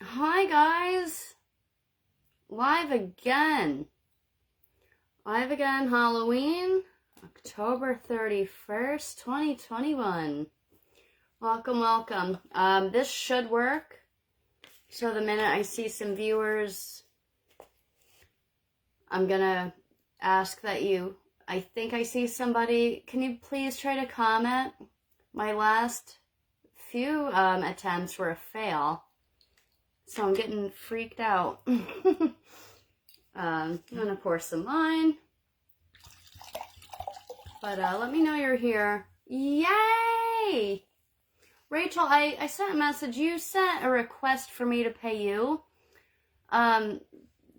Hi guys, live again. Halloween, October 31st, 2021. Welcome. This should work. So the minute I see some viewers, I'm gonna ask that I think I see somebody. Can you please try to comment? My last few attempts were a fail. So I'm getting freaked out. I'm gonna pour some wine. But let me know you're here. Yay! Rachel, I sent a message. You sent a request for me to pay you.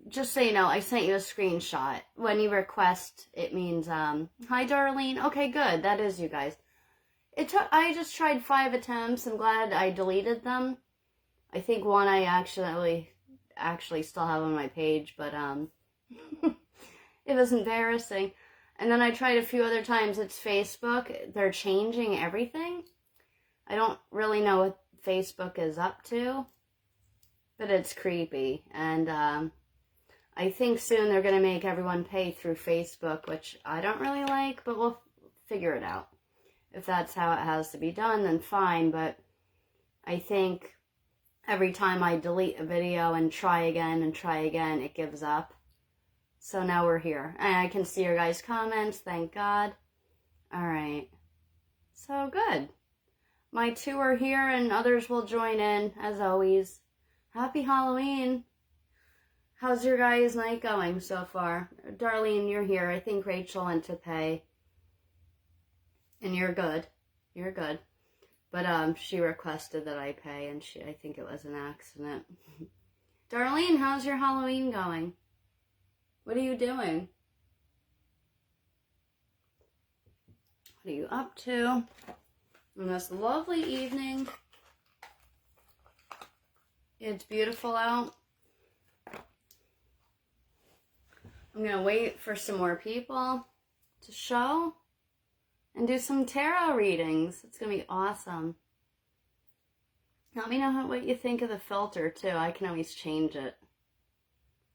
Just so you know, I sent you a screenshot. When you request, it means, hi Darlene. Okay, good. That is you guys. I just tried 5 attempts. I'm glad I deleted them. I think one I actually still have on my page, but it was embarrassing. And then I tried a few other times. It's Facebook. They're changing everything. I don't really know what Facebook is up to, but it's creepy. And I think soon they're going to make everyone pay through Facebook, which I don't really like, but we'll figure it out. If that's how it has to be done, then fine, but I think every time I delete a video and try again, it gives up. So now we're here. And I can see your guys' comments, thank God. Alright. So good. My 2 are here and others will join in, as always. Happy Halloween. How's your guys' night going so far? Darlene, you're here. I think Rachel went to pay. And you're good. You're good. But she requested that I pay, and I think it was an accident. Darlene, how's your Halloween going? What are you doing? What are you up to on this lovely evening? It's beautiful out. I'm going to wait for some more people to show and do some tarot readings. It's going to be awesome. Let me know what you think of the filter, too. I can always change it.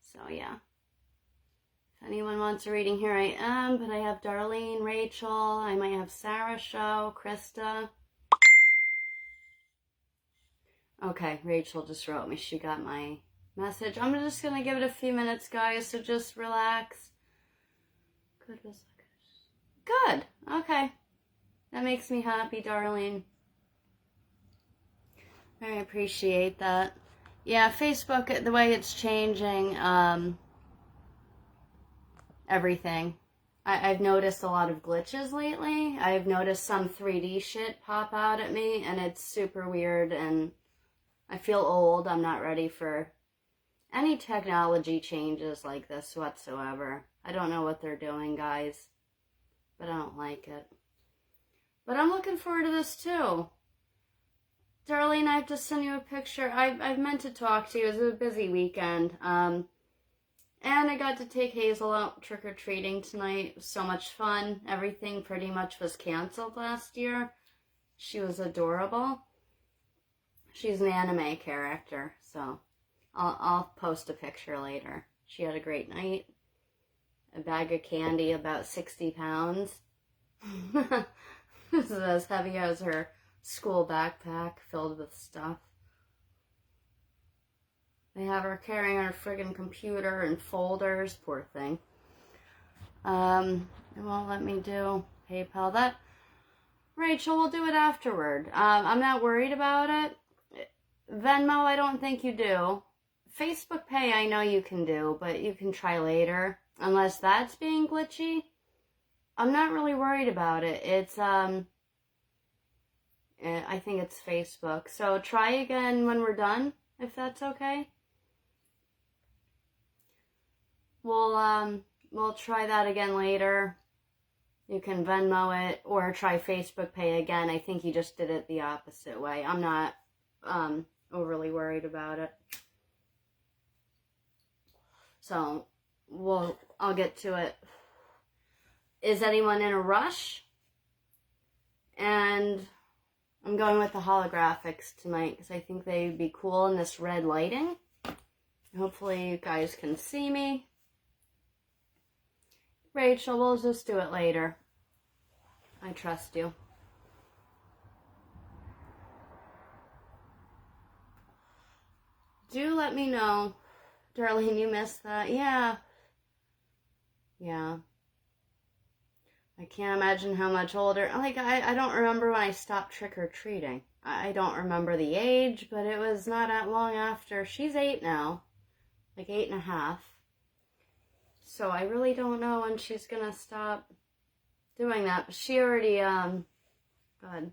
So, yeah. If anyone wants a reading, here I am. But I have Darlene, Rachel. I might have Sarah show, Krista. Okay, Rachel just wrote me. She got my message. I'm just going to give it a few minutes, guys, so just relax. Good. Okay. That makes me happy, Darlene. I appreciate that. Yeah, Facebook, the way it's changing, everything. I've noticed a lot of glitches lately. I've noticed some 3D shit pop out at me, and it's super weird, and I feel old. I'm not ready for any technology changes like this whatsoever. I don't know what they're doing, guys, but I don't like it. But I'm looking forward to this, too. Darlene, I have to send you a picture. I've meant to talk to you. It was a busy weekend. And I got to take Hazel out trick-or-treating tonight. It was so much fun. Everything pretty much was canceled last year. She was adorable. She's an anime character, so I'll post a picture later. She had a great night. A bag of candy, about 60 pounds. This is as heavy as her school backpack filled with stuff. They have her carrying her friggin' computer and folders, poor thing. It won't let me do PayPal. That, Rachel, we'll do it afterward. I'm not worried about it. Venmo, I don't think you do. Facebook Pay, I know you can do, but you can try later. Unless that's being glitchy. I'm not really worried about it. It's, I think it's Facebook. So try again when we're done, if that's okay. We'll try that again later. You can Venmo it or try Facebook Pay again. I think you just did it the opposite way. I'm not overly worried about it. So I'll get to it. Is anyone in a rush? And I'm going with the holographics tonight because I think they'd be cool in this red lighting. Hopefully you guys can see me. Rachel, we'll just do it later. I trust you. Do let me know. Darlene, you missed that? Yeah. Yeah. I can't imagine how much older. Like, I don't remember when I stopped trick-or-treating. I don't remember the age, but it was not that long after. She's 8 now. Like 8.5. So I really don't know when she's gonna stop doing that. But she already, good.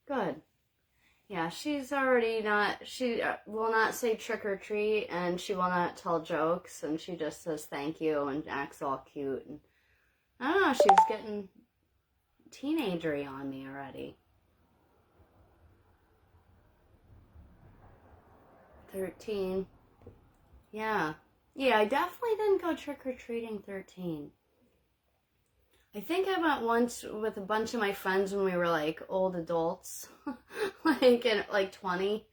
Good. Yeah, she's already not, she will not say trick-or-treat, and she will not tell jokes, and she just says thank you and acts all cute. And I don't know, she's getting teenagery on me already. 13. Yeah. Yeah, I definitely didn't go trick-or-treating 13. I think I went once with a bunch of my friends when we were like old adults, like 20,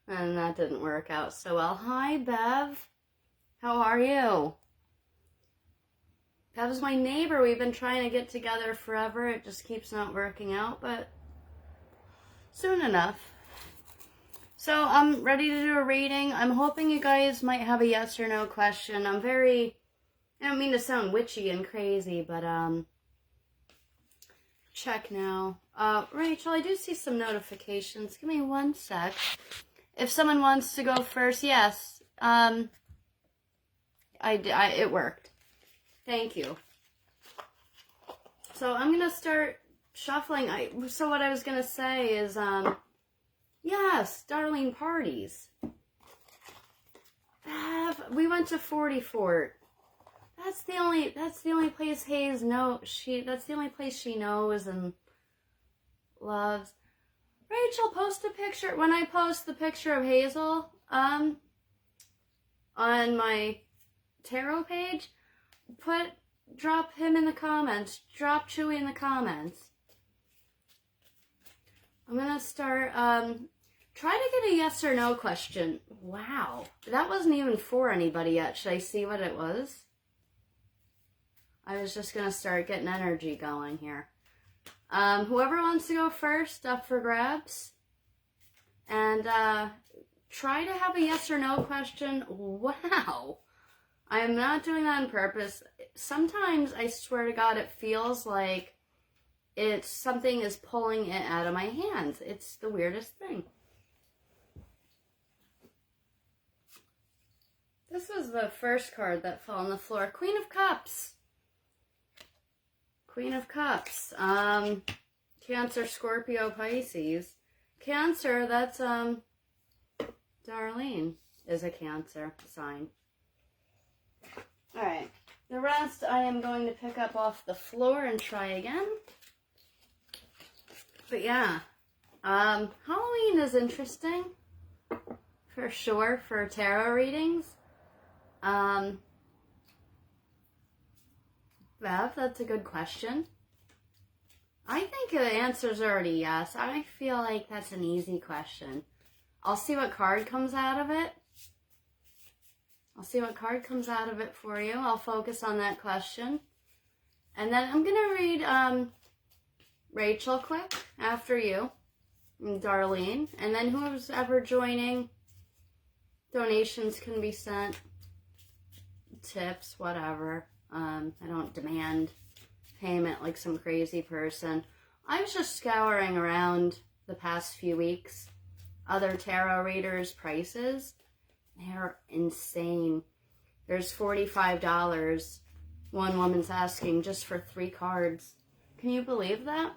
and that didn't work out so well. Hi, Bev. How are you? Bev's my neighbor. We've been trying to get together forever. It just keeps not working out, but soon enough. So I'm ready to do a reading. I'm hoping you guys might have a yes or no question. I don't mean to sound witchy and crazy, but check now. Rachel, I do see some notifications. Give me 1 sec. If someone wants to go first, yes. It worked. Thank you. So I'm gonna start shuffling. So what I was gonna say is, yes, Darlene parties. We went to 40 Fort. That's the only place Hayes that's the only place she knows and loves. Rachel, post a picture. When I post the picture of Hazel, on my tarot page, drop him in the comments. Drop Chewy in the comments. I'm gonna start, try to get a yes or no question. Wow. That wasn't even for anybody yet. Should I see what it was? I was just going to start getting energy going here. Whoever wants to go first, up for grabs. And try to have a yes or no question. Wow. I am not doing that on purpose. Sometimes, I swear to God, it feels like something is pulling it out of my hands. It's the weirdest thing. This was the first card that fell on the floor. Queen of Cups. Queen of Cups. Cancer, Scorpio, Pisces. Cancer, that's, Darlene is a Cancer sign. Alright. The rest I am going to pick up off the floor and try again. But yeah. Halloween is interesting. For sure, for tarot readings. Bev, that's a good question. I think the answer's already yes. I feel like that's an easy question. I'll see what card comes out of it. I'll see what card comes out of it for you. I'll focus on that question. And then I'm going to read Rachel quick after you, and Darlene. And then whoever's ever joining, donations can be sent, tips, whatever. I don't demand payment like some crazy person. I was just scouring around the past few weeks. Other tarot readers' prices. They're insane. There's $45. One woman's asking just for 3 cards. Can you believe that?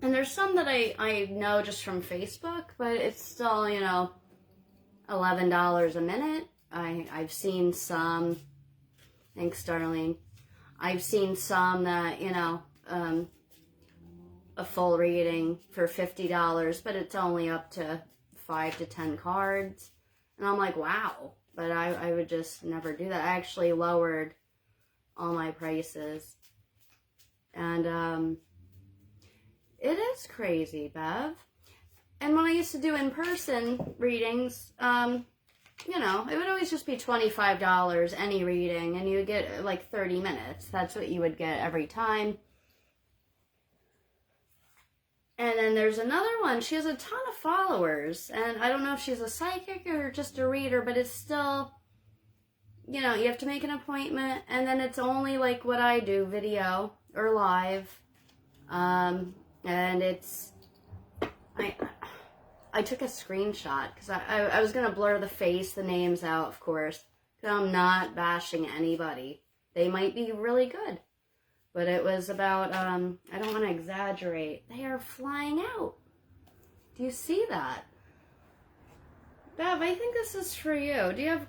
And there's some that I know just from Facebook, but it's still, $11 a minute. I've seen some. Thanks, Darlene. I've seen some that, a full reading for $50, but it's only up to 5 to 10 cards. And I'm like, wow. But I would just never do that. I actually lowered all my prices. And It is crazy, Bev. And when I used to do in-person readings, you know, it would always just be $25 any reading, and you would get like 30 minutes. That's what you would get every time. And then there's another one. She has a ton of followers, and I don't know if she's a psychic or just a reader, but it's still, you know, you have to make an appointment, and then it's only like what I do, video or live. And it's, I took a screenshot because I was going to blur the face, the names out, of course, because I'm not bashing anybody. They might be really good. But it was about, I don't want to exaggerate. They are flying out. Do you see that? Bev, I think this is for you. Do you have...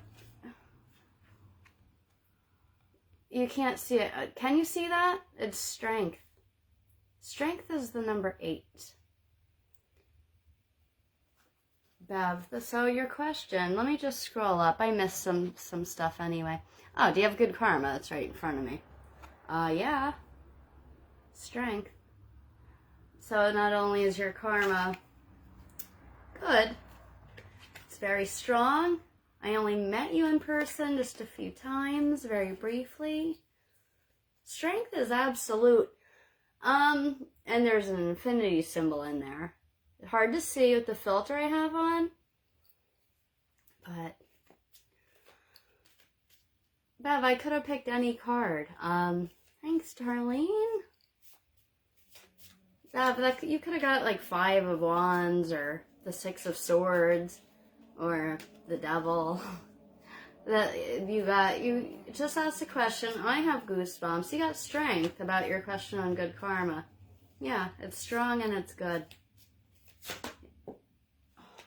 You can't see it. Can you see that? It's strength. Strength is the number 8. Bev, so your question, let me just scroll up. I missed some stuff anyway. Oh, do you have good karma? That's right in front of me. Yeah. Strength. So not only is your karma good, it's very strong. I only met you in person just a few times, very briefly. Strength is absolute. And there's an infinity symbol in there. Hard to see with the filter I have on. But Bev, I could have picked any card. Thanks, Darlene. Bev, you could have got like 5 of Wands or the 6 of Swords or the Devil. You just asked a question. I have goosebumps. You got strength about your question on good karma. Yeah, it's strong and it's good.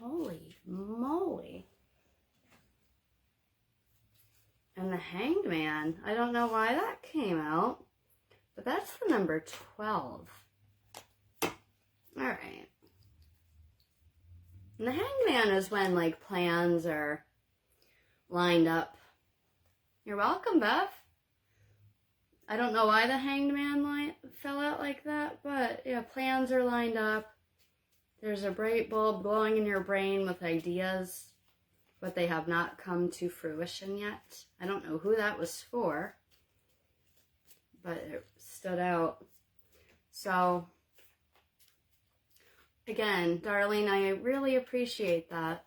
Holy moly. And the Hanged Man, I don't know why that came out, but that's the number 12. All right. And the Hanged Man is when, like, plans are lined up. You're welcome, Beth. I don't know why the Hanged Man fell out like that, but, yeah, plans are lined up. There's a bright bulb glowing in your brain with ideas, but they have not come to fruition yet. I don't know who that was for, but it stood out. So, again, Darlene, I really appreciate that.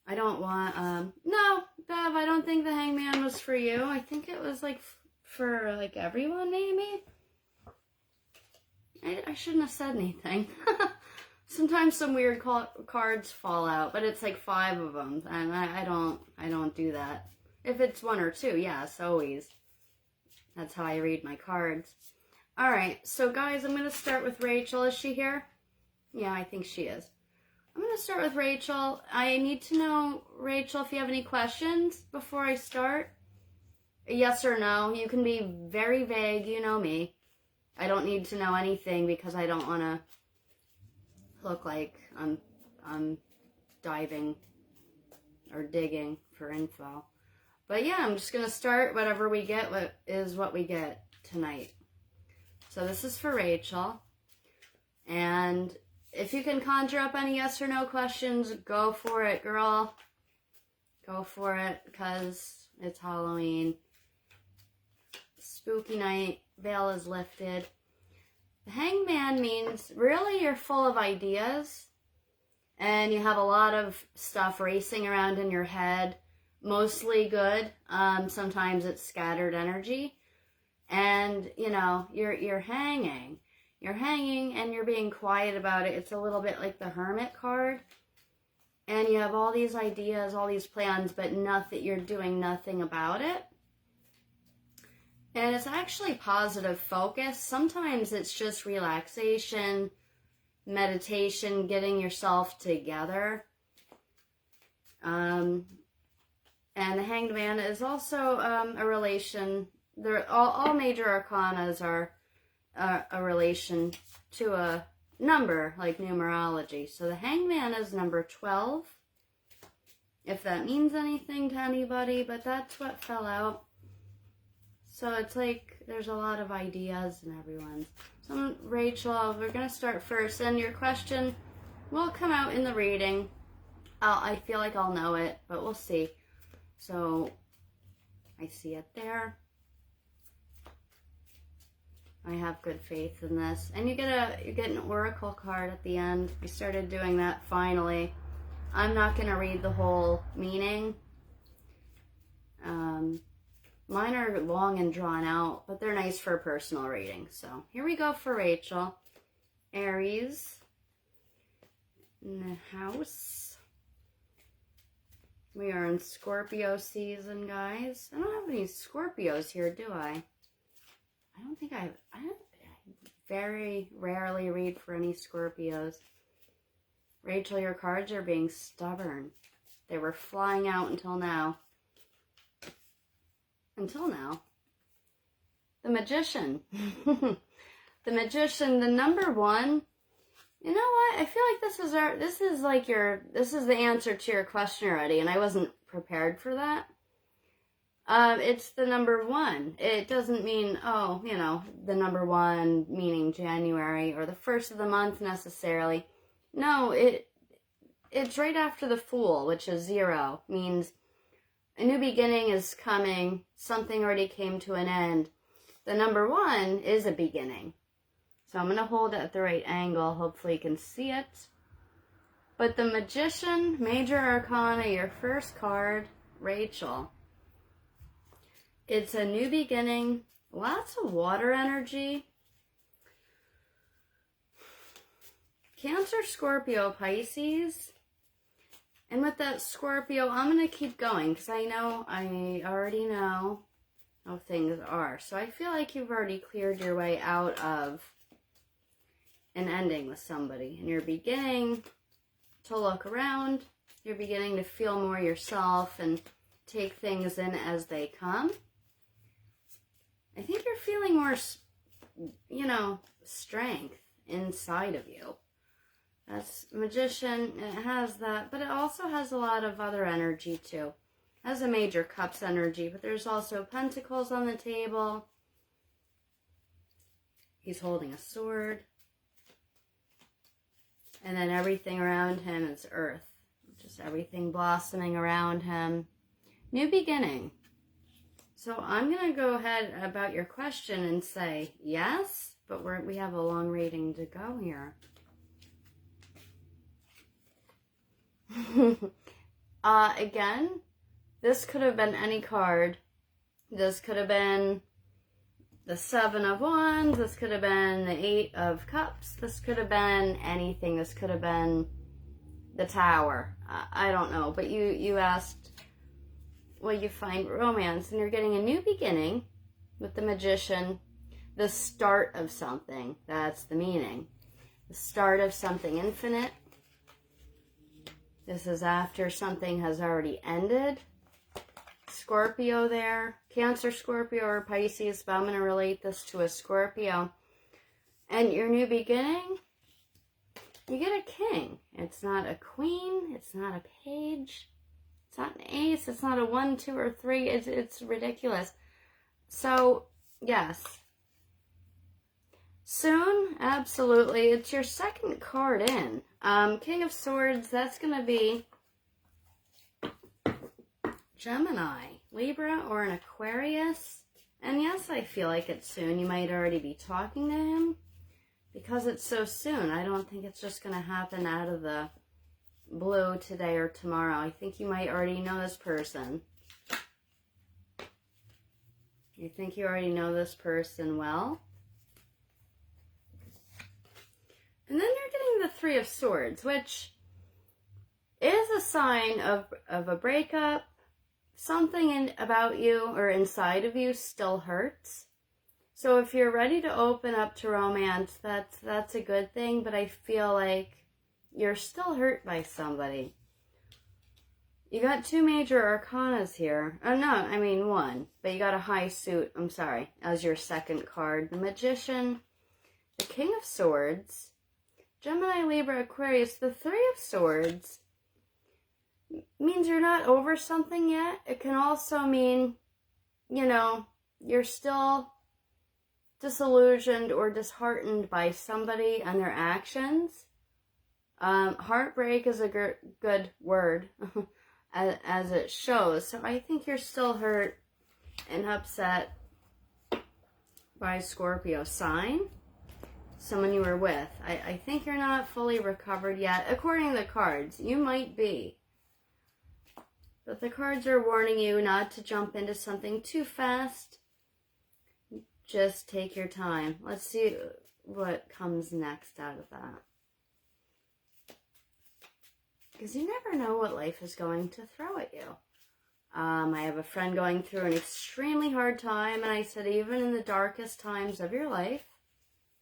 I don't want, no, Bev, I don't think the Hangman was for you. I think it was, like, for, like, everyone, maybe? I shouldn't have said anything. Sometimes some weird cards fall out, but it's like 5 of them, and I don't do that. If it's 1 or 2, yes, always. That's how I read my cards. All right, so guys, I'm going to start with Rachel. Is she here? Yeah, I think she is. I'm going to start with Rachel. I need to know, Rachel, if you have any questions before I start. Yes or no. You can be very vague, you know me. I don't need to know anything because I don't want to look like I'm diving or digging for info. But yeah, I'm just going to start. Whatever we get is what we get tonight. So this is for Rachel. And if you can conjure up any yes or no questions, go for it, girl. Go for it, because it's Halloween. Spooky night. Veil is lifted. The Hangman means really you're full of ideas and you have a lot of stuff racing around in your head, mostly good. Sometimes it's scattered energy, and you know you're hanging and you're being quiet about it. It's a little bit like the Hermit card, and you have all these ideas, all these plans, but you're doing nothing about it. And it's actually positive focus. Sometimes it's just relaxation, meditation, getting yourself together. And the Hanged Man is also a relation. All major arcanas are a relation to a number, like numerology. So the Hanged Man is number 12, if that means anything to anybody, but that's what fell out. So it's like there's a lot of ideas in everyone's. So, Rachel, we're going to start first. And your question will come out in the reading. I feel like I'll know it, but we'll see. So, I see it there. I have good faith in this. And you get an oracle card at the end. We started doing that finally. I'm not going to read the whole meaning. Mine are long and drawn out, but they're nice for a personal reading. So here we go for Rachel. Aries in the house. We are in Scorpio season, guys. I don't have any Scorpios here, do I? I don't think I very rarely read for any Scorpios. Rachel, your cards are being stubborn. They were flying out until now. Until now. The Magician. The Magician, the number one. You know what? I feel like this is the answer to your question already, and I wasn't prepared for that. It's the number one. It doesn't mean, the number one meaning January or the first of the month necessarily. No, it's right after the Fool, which is 0, means a new beginning is coming, something already came to an end. The number one is a beginning. So I'm going to hold it at the right angle. Hopefully you can see it. But the Magician, Major Arcana, your first card, Rachel. It's a new beginning, lots of water energy. Cancer, Scorpio, Pisces. And with that Scorpio, I'm going to keep going because I already know how things are. So I feel like you've already cleared your way out of an ending with somebody. And you're beginning to look around. You're beginning to feel more yourself and take things in as they come. I think you're feeling more, strength inside of you. That's Magician, it has that, but it also has a lot of other energy too. It has a Major Cups energy, but there's also Pentacles on the table. He's holding a sword. And then everything around him is earth. Just everything blossoming around him. New beginning. So I'm going to go ahead about your question and say yes, but we have a long reading to go here. Again, this could have been any card. This could have been the 7 of Wands. This could have been the 8 of Cups. This could have been anything. This could have been the Tower. I don't know. But you asked, will you find romance? And you're getting a new beginning with the Magician. The start of something. That's the meaning. The start of something infinite. This is after something has already ended. Scorpio there. Cancer, Scorpio, or Pisces, but I'm going to relate this to a Scorpio. And your new beginning, you get a king. It's not a queen. It's not a page. It's not an ace. It's not a 1, 2, or 3. It's ridiculous. So, yes. Soon, absolutely. It's your second card in. King of Swords, that's going to be Gemini, Libra, or an Aquarius. And yes, I feel like it's soon. You might already be talking to him because it's so soon. I don't think it's just going to happen out of the blue today or tomorrow. I think you might already know this person. You think you already know this person well. And then you're getting the 3 of Swords, which is a sign of a breakup. Something about you or inside of you still hurts. So if you're ready to open up to romance, that's a good thing. But I feel like you're still hurt by somebody. You got 2 major arcanas here. Oh, no, I mean 1. But you got a high suit, I'm sorry, as your second card. The Magician, the King of Swords, Gemini, Libra, Aquarius. The 3 of Swords means you're not over something yet. It can also mean, you're still disillusioned or disheartened by somebody and their actions. Heartbreak is a good word as it shows. So I think you're still hurt and upset by Scorpio sign, someone you were with. I think you're not fully recovered yet. According to the cards, you might be. But the cards are warning you not to jump into something too fast. Just take your time. Let's see what comes next out of that. Because you never know what life is going to throw at you. I have a friend going through an extremely hard time, and I said even in the darkest times of your life,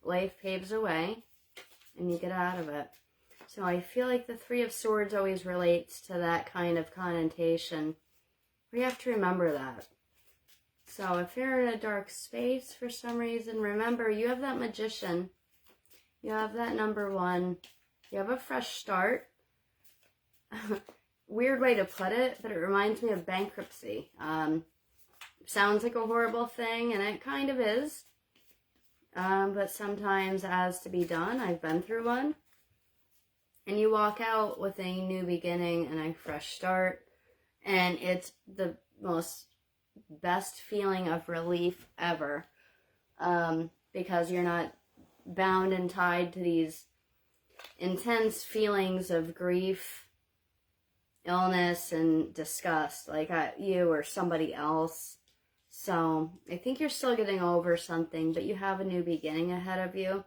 life paves a way, and you get out of it. So I feel like the Three of Swords always relates to that kind of connotation. We have to remember that. So if you're in a dark space for some reason, remember you have that Magician. You have that number 1. You have a fresh start. Weird way to put it, but it reminds me of bankruptcy. Sounds like a horrible thing, and it kind of is. But sometimes it has to be done. I've been through one. And you walk out with a new beginning and a fresh start. And it's the most best feeling of relief ever. Because you're not bound and tied to these intense feelings of grief, illness, and disgust, like you or somebody else. So I think you're still getting over something, but you have a new beginning ahead of you.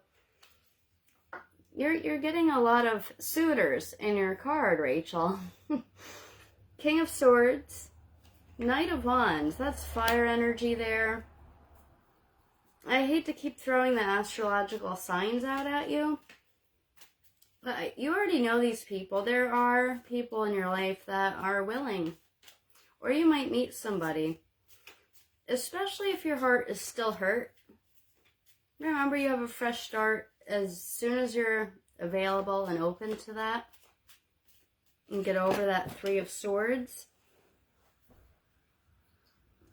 You're getting a lot of suitors in your card, Rachel. King of Swords, Knight of Wands, that's fire energy there. I hate to keep throwing the astrological signs out at you, but you already know these people. There are people in your life that are willing. Or you might meet somebody. Especially if your heart is still hurt. Remember, you have a fresh start as soon as you're available and open to that. And get over that Three of Swords.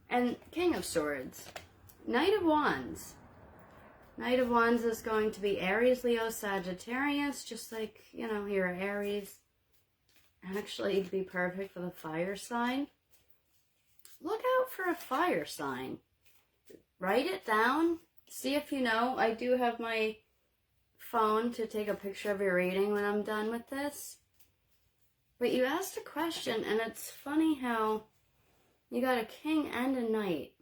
And King of Swords. Knight of Wands. Knight of Wands is going to be Aries, Leo, Sagittarius, just like, you know, you're Aries. Actually, it'd be perfect for the fire sign. Look out for a fire sign. Write it down. See if you know. I do have my phone to take a picture of your reading when I'm done with this. But you asked a question, and it's funny how you got a king and a knight.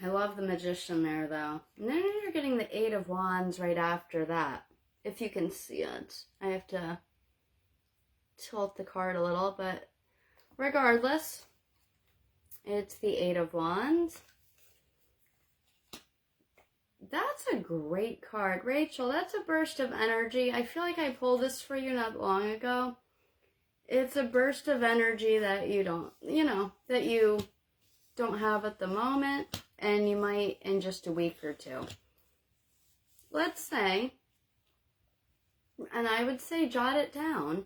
I love the Magician there, though. And then you're getting the Eight of Wands right after that. If you can see it. I have to tilt the card a little, but regardless, it's the Eight of Wands. That's a great card. Rachel, that's a burst of energy. I feel like I pulled this for you not long ago. It's a burst of energy that you don't, that you don't have at the moment. And you might in just a week or two. Let's say, and I would say jot it down.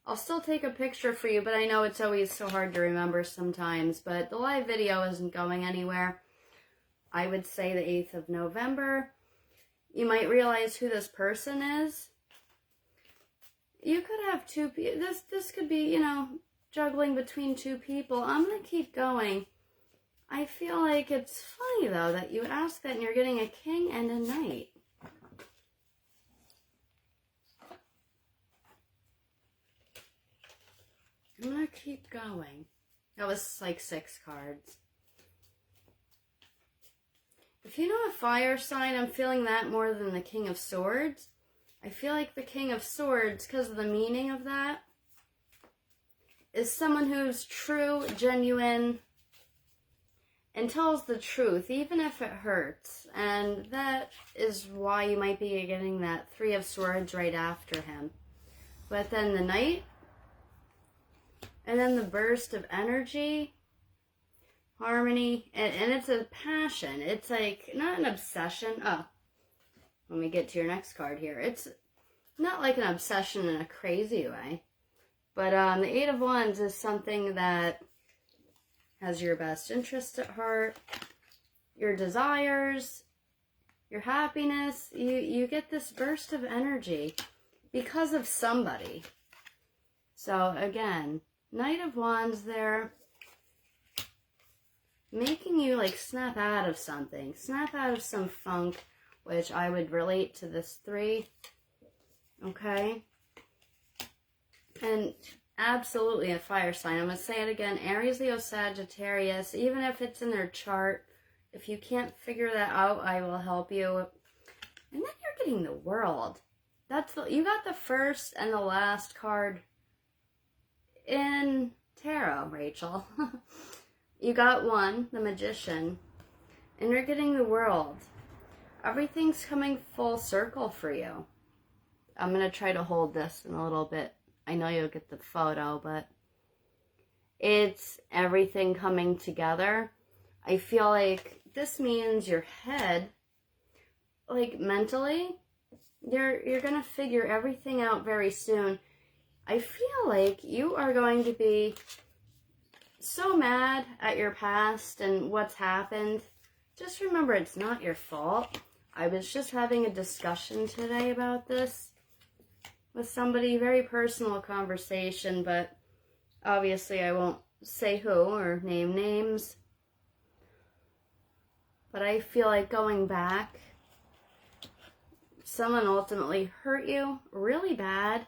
I'll still take a picture for you, but I know it's always so hard to remember sometimes. But the live video isn't going anywhere. I would say the 8th of November. You might realize who this person is. You could have two people. This could be, juggling between two people. I'm going to keep going. I feel like it's funny, though, that you ask that and you're getting a king and a knight. I'm going to keep going. That was like 6 cards. If you know a fire sign, I'm feeling that more than the King of Swords. I feel like the King of Swords, because of the meaning of that, is someone who's true, genuine, and tells the truth, even if it hurts. And that is why you might be getting that Three of Swords right after him. But then the Knight, and then the burst of energy, harmony, and it's a passion. It's like, not an obsession. Oh, let me get to your next card here. It's not like an obsession in a crazy way. But the Eight of Wands is something that has your best interest at heart, your desires, your happiness. You get this burst of energy because of somebody. So again, Knight of Wands there, making you like snap out of something, snap out of some funk, which I would relate to this 3, okay? And absolutely a fire sign. I'm going to say it again, Aries, Leo, Sagittarius, even if it's in their chart, if you can't figure that out, I will help you. And then you're getting the World. You got the first and the last card in tarot, Rachel. You got 1, the Magician, and you're getting the World. Everything's coming full circle for you. I'm going to try to hold this in a little bit. I know you'll get the photo, but it's everything coming together. I feel like this means your head, like mentally, you're going to figure everything out very soon. I feel like you are going to be so mad at your past and what's happened. Just remember, it's not your fault. I was just having a discussion today about this with somebody, very personal conversation, but obviously I won't say who or name names. But I feel like going back, someone ultimately hurt you really bad,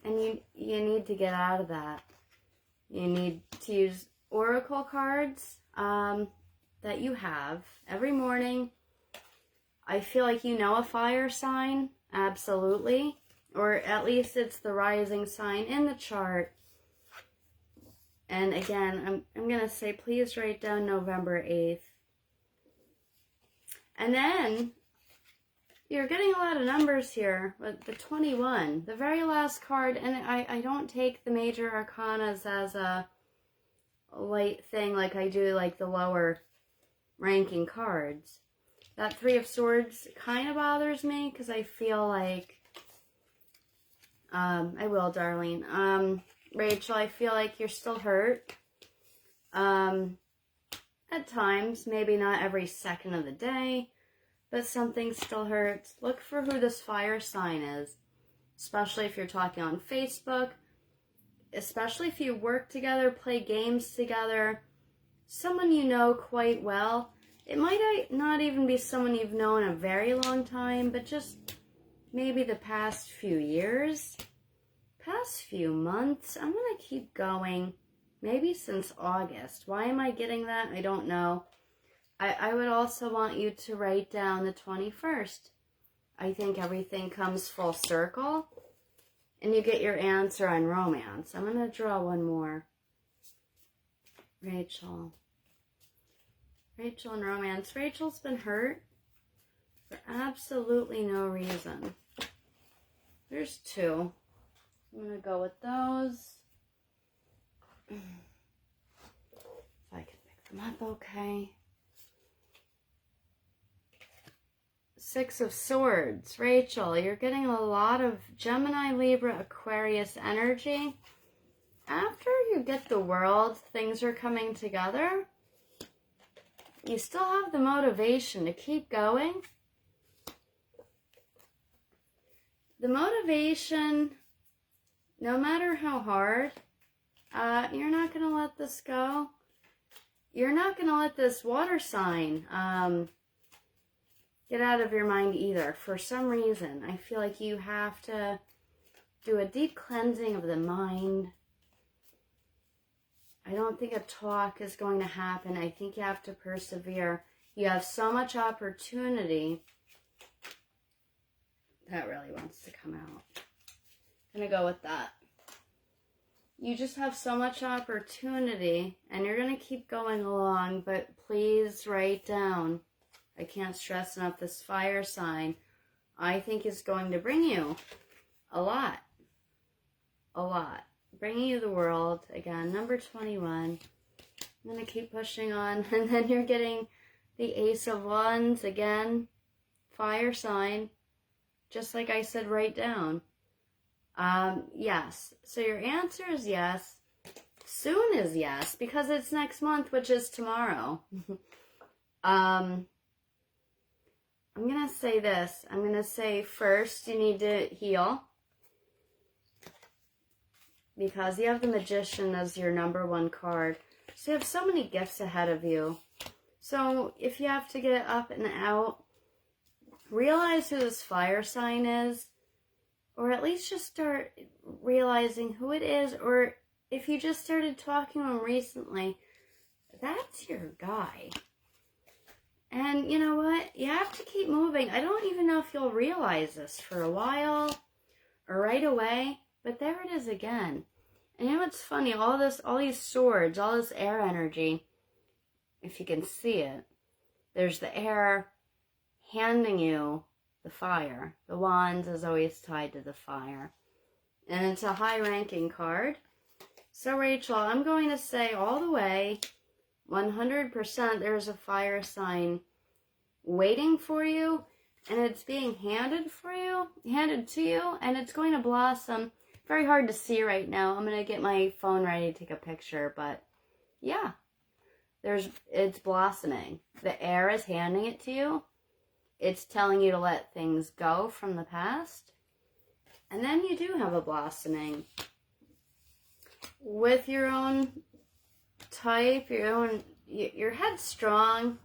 and you need to get out of that. You need to use oracle cards that you have every morning. I feel like you know a fire sign, absolutely. Or at least it's the rising sign in the chart. And again, I'm going to say please write down November 8th. And then you're getting a lot of numbers here with the 21, the very last card. And I don't take the major arcanas as a light thing like I do like the lower ranking cards. That 3 of Swords kind of bothers me because I feel like I will, Darlene. Rachel, I feel like you're still hurt. At times, maybe not every second of the day, but something still hurts. Look for who this fire sign is, especially if you're talking on Facebook, especially if you work together, play games together, someone you know quite well. It might not even be someone you've known a very long time, but just maybe the past few years, past few months. I'm going to keep going, maybe since August. Why am I getting that? I don't know. I would also want you to write down the 21st. I think everything comes full circle, and you get your answer on romance. I'm going to draw one more. Rachel and romance. Rachel's been hurt for absolutely no reason. There's 2. I'm going to go with those. If I can pick them up okay. 6 of Swords. Rachel, you're getting a lot of Gemini, Libra, Aquarius energy. After you get the World, things are coming together. You still have the motivation to keep going. The motivation, no matter how hard, you're not going to let this go. You're not going to let this water sign get out of your mind either. For some reason, I feel like you have to do a deep cleansing of the mind. I don't think a talk is going to happen. I think you have to persevere. You have so much opportunity. That really wants to come out. I'm going to go with that. You just have so much opportunity, and you're going to keep going along, but please write down. I can't stress enough, this fire sign, I think, is going to bring you a lot. A lot. Bringing you the World. Again, number 21. I'm going to keep pushing on. And then you're getting the Ace of Wands. Again, fire sign. Just like I said, write down. Yes. So your answer is yes. Soon is yes, because it's next month, which is tomorrow. I'm going to say this. I'm going to say first you need to heal. Because you have the Magician as your number one card. So you have so many gifts ahead of you. So if you have to get up and out, realize who this fire sign is. Or at least just start realizing who it is. Or if you just started talking to him recently, that's your guy. And you know what? You have to keep moving. I don't even know if you'll realize this for a while or right away. But there it is again. And you know what's funny? All these swords, all this air energy, if you can see it, there's the air handing you the fire. The Wands is always tied to the fire. And it's a high-ranking card. So Rachel, I'm going to say all the way, 100% there's a fire sign waiting for you. And it's being handed to you, and it's going to blossom. Very hard to see right now. I'm going to get my phone ready to take a picture, but yeah, it's blossoming. The air is handing it to you. It's telling you to let things go from the past. And then you do have a blossoming with your own type, you're headstrong,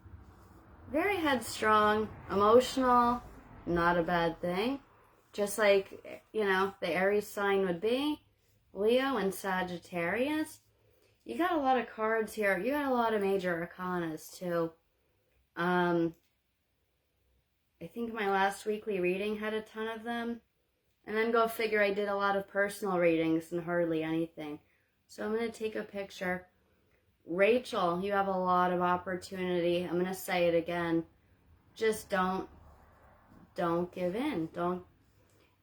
very headstrong, emotional, not a bad thing. Just like, you know, the Aries sign would be, Leo and Sagittarius. You got a lot of cards here. You got a lot of major arcanas, too. I think my last weekly reading had a ton of them. And then go figure, I did a lot of personal readings and hardly anything. So I'm going to take a picture. Rachel, you have a lot of opportunity. I'm going to say it again. Just don't give in. Don't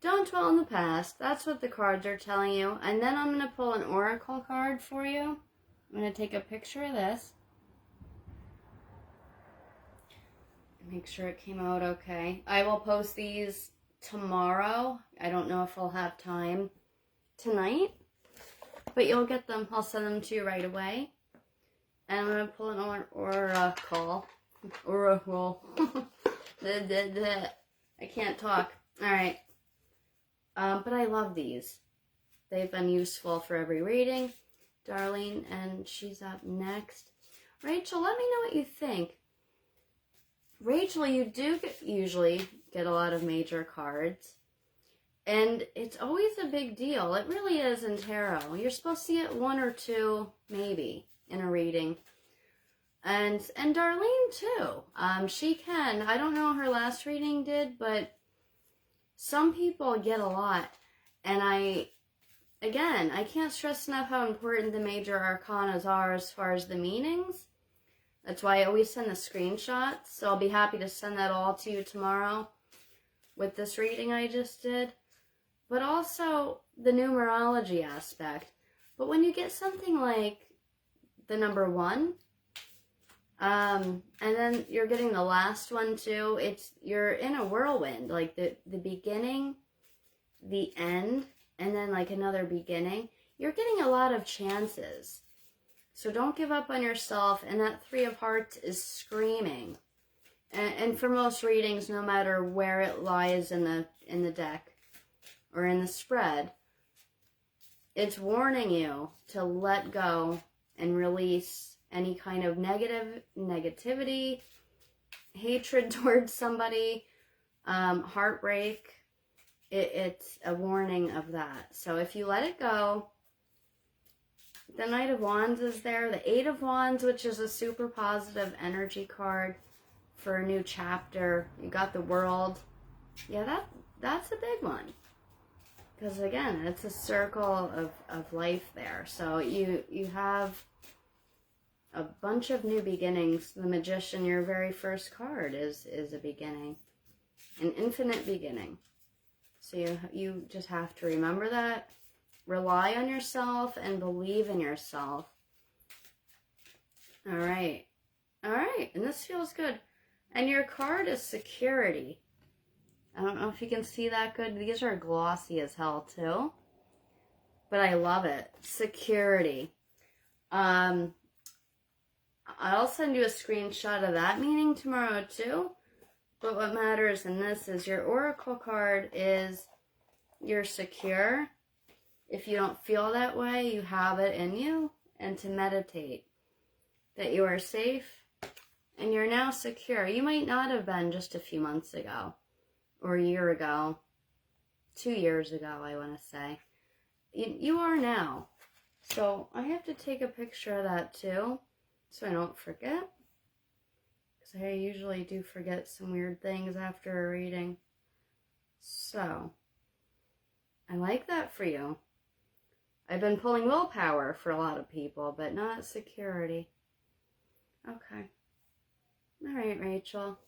dwell in the past. That's what the cards are telling you. And then I'm going to pull an oracle card for you. I'm going to take a picture of this. Make sure it came out okay. I will post these tomorrow. I don't know if I'll have time tonight. But you'll get them. I'll send them to you right away. And I'm going to pull an oracle. Oracle. I can't talk. Alright. But I love these. They've been useful for every reading. Darlene, and she's up next. Rachel, let me know what you think. Rachel, you do usually get a lot of major cards. And it's always a big deal. It really is in tarot. You're supposed to get one or two, maybe, in a reading. And Darlene, too. She can. I don't know her last reading did, but some people get a lot. And I can't stress enough how important the major arcanas are as far as the meanings. That's why I always send the screenshots. So I'll be happy to send that all to you tomorrow with this reading I just did. But also the numerology aspect. But when you get something like the number 1, and then you're getting the last one too, you're in a whirlwind, like the beginning, the end, and then like another beginning. You're getting a lot of chances. So don't give up on yourself, and that 3 of Hearts is screaming. And for most readings, no matter where it lies in the deck, or in the spread, it's warning you to let go and release any kind of negativity, hatred towards somebody, heartbreak. It's a warning of that. So if you let it go, the Knight of Wands is there, the 8 of Wands, which is a super positive energy card for a new chapter. You got the World. Yeah, that's a big one. Because again, it's a circle of life there. So you have a bunch of new beginnings. The Magician, your very first card, is a beginning. An infinite beginning. So you just have to remember that. Rely on yourself and believe in yourself. Alright. Alright, and this feels good. And your card is security. I don't know if you can see that good. These are glossy as hell, too. But I love it. Security. I'll send you a screenshot of that meeting tomorrow too. But what matters in this is your oracle card is you're secure. If you don't feel that way, you have it in you. And to meditate. That you are safe and you're now secure. You might not have been just a few months ago. Or a year ago. 2 years ago, I want to say. You are now. So I have to take a picture of that too. So I don't forget. Because I usually do forget some weird things after a reading. So, I like that for you. I've been pulling willpower for a lot of people, but not security. Okay. All right, Rachel.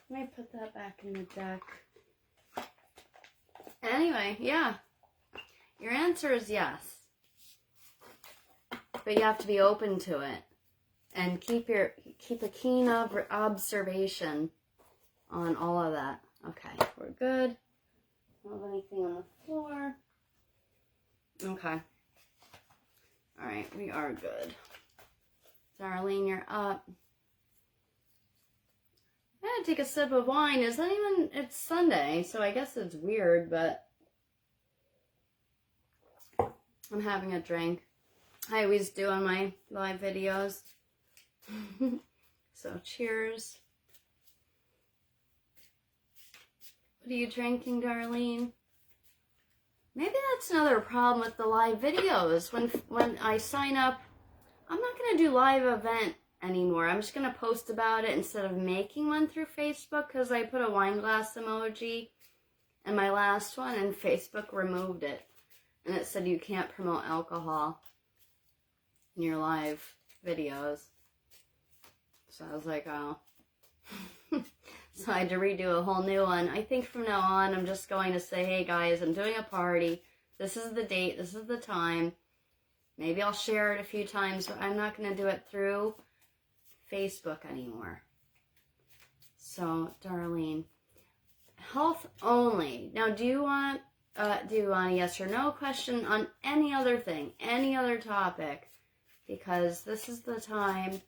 Let me put that back in the deck. Anyway, yeah. Your answer is yes. But you have to be open to it. And keep a keen observation on all of that. Okay, we're good. Don't have anything on the floor. Okay. All right, we are good. Darlene, you're up. I gotta take a sip of wine. It's Sunday, so I guess it's weird, but I'm having a drink. I always do on my live videos. So, cheers. What are you drinking, Darlene? Maybe that's another problem with the live videos. When I sign up, I'm not going to do live event anymore. I'm just going to post about it instead of making one through Facebook because I put a wine glass emoji in my last one and Facebook removed it. And it said you can't promote alcohol in your live videos. So I was like, oh. So I had to redo a whole new one. I think from now on, I'm just going to say, hey guys, I'm doing a party. This is the date. This is the time. Maybe I'll share it a few times, but I'm not going to do it through Facebook anymore. So, Darlene, health only. Now, do you want a yes or no question on any other thing, any other topic? Because this is the time.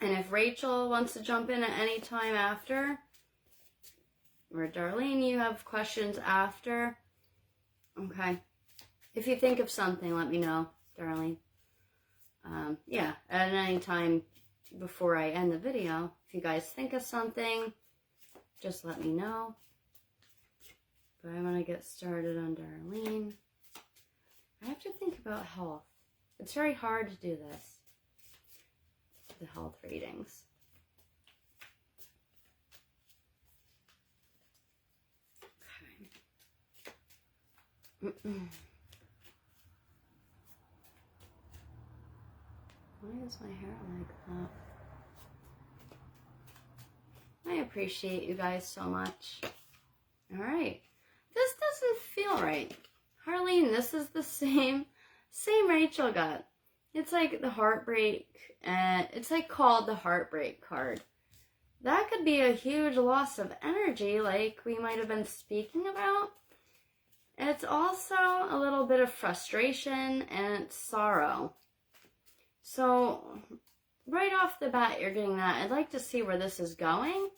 And if Rachel wants to jump in at any time after, or Darlene, you have questions after, okay. If you think of something, let me know, Darlene. Yeah, at any time before I end the video, if you guys think of something, just let me know. But I want to get started on Darlene. I have to think about health. It's very hard to do this. The health readings. Okay. Why is my hair like that? I appreciate you guys so much. All right. This doesn't feel right. Harleen, this is the same Rachel got. It's like the heartbreak, and it's like called the heartbreak card. That could be a huge loss of energy like we might have been speaking about. It's also a little bit of frustration and sorrow. So, right off the bat, you're getting that. I'd like to see where this is going.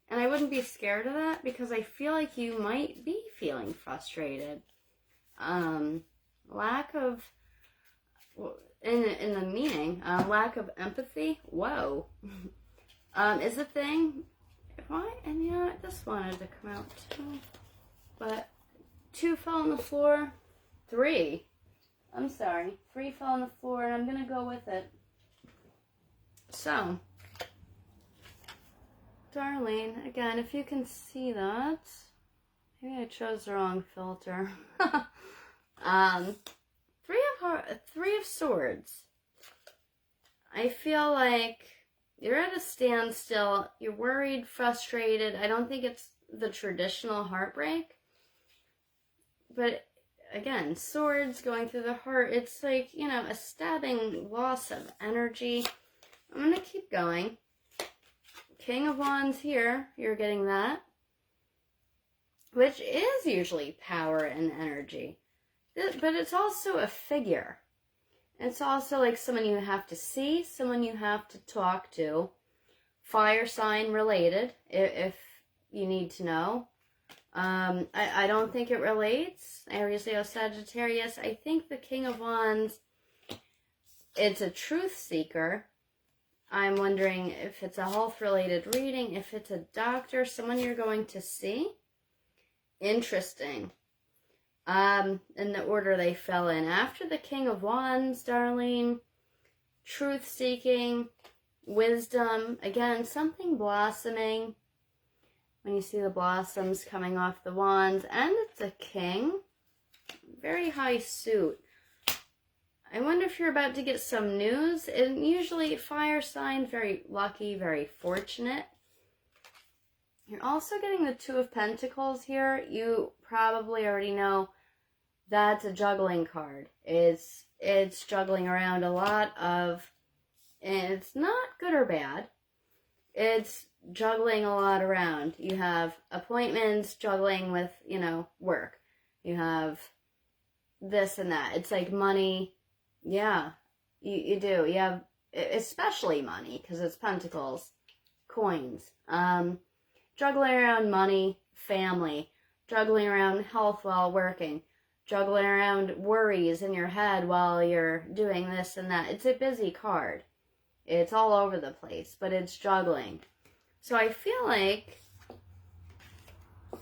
And I wouldn't be scared of that because I feel like you might be feeling frustrated. Lack of... In the meaning, lack of empathy, whoa, is a thing. Why? And you know what? This wanted to come out too. But 2 fell on the floor. 3. I'm sorry. 3 fell on the floor, and I'm going to go with it. So, Darlene, again, if you can see that. Maybe I chose the wrong filter. 3 of Swords. I feel like you're at a standstill. You're worried, frustrated. I don't think it's the traditional heartbreak. But again, swords going through the heart. It's like, you know, a stabbing loss of energy. I'm going to keep going. King of Wands here. You're getting that. Which is usually power and energy. But it's also a figure. It's also like someone you have to see, someone you have to talk to. Fire sign related, if you need to know. I don't think it relates. Aries, Leo, Sagittarius. I think the King of Wands, it's a truth seeker. I'm wondering if it's a health-related reading, if it's a doctor, someone you're going to see. Interesting. In the order they fell in. After the King of Wands, Darlene, truth-seeking, wisdom, again, something blossoming. When you see the blossoms coming off the wands, and it's a king, very high suit. I wonder if you're about to get some news. And usually fire sign, very lucky, very fortunate. You're also getting the Two of Pentacles here. You probably already know that's a juggling card. It's juggling around a lot of, and it's not good or bad. It's juggling a lot around. You have appointments, juggling with, work. You have this and that. It's like money. Yeah, you do. You have, especially money, because it's pentacles, coins. Juggling around money, family. Juggling around health while working. Juggling around worries in your head while you're doing this and that. It's a busy card. It's all over the place, but it's juggling. So I feel like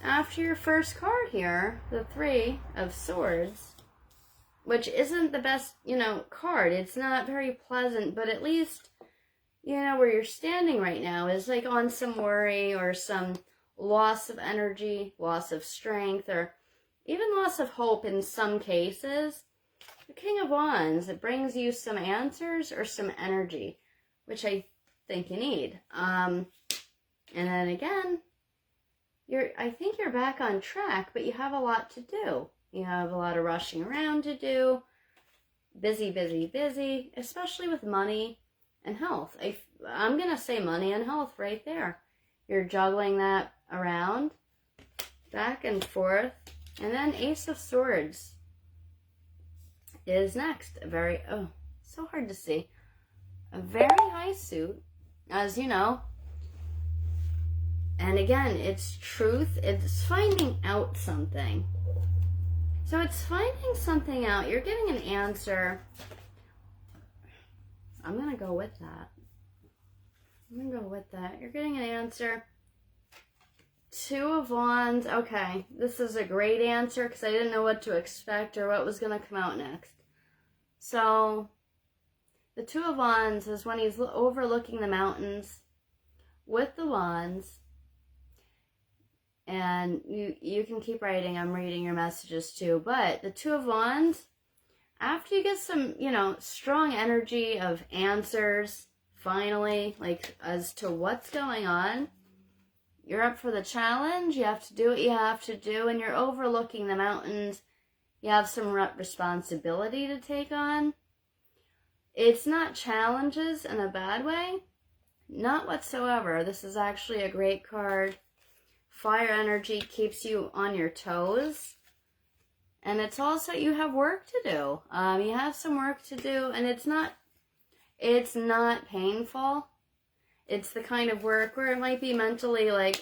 after your first card here, the Three of Swords, which isn't the best, card. It's not very pleasant, but at least, where you're standing right now is like on some worry or some loss of energy, loss of strength, or even loss of hope in some cases. The King of Wands, it brings you some answers or some energy, which I think you need. And then again, I think you're back on track, but you have a lot to do. You have a lot of rushing around to do. Busy, busy, busy, especially with money and health. I'm going to say money and health right there. You're juggling that around, back and forth. And then Ace of Swords is next. So hard to see. A very high suit, as you know. And again, it's truth. It's finding out something. So it's finding something out. You're getting an answer. I'm going to go with that. You're getting an answer. Two of Wands. Okay, this is a great answer because I didn't know what to expect or what was going to come out next. So the Two of Wands is when he's overlooking the mountains with the wands. And you can keep writing. I'm reading your messages too. But the Two of Wands, after you get some, strong energy of answers, finally, like as to what's going on, you're up for the challenge. You have to do what you have to do. And you're overlooking the mountains. You have some responsibility to take on. It's not challenges in a bad way. Not whatsoever. This is actually a great card. Fire energy keeps you on your toes. And it's also, you have work to do. You have some work to do, and it's not painful. It's the kind of work where it might be mentally,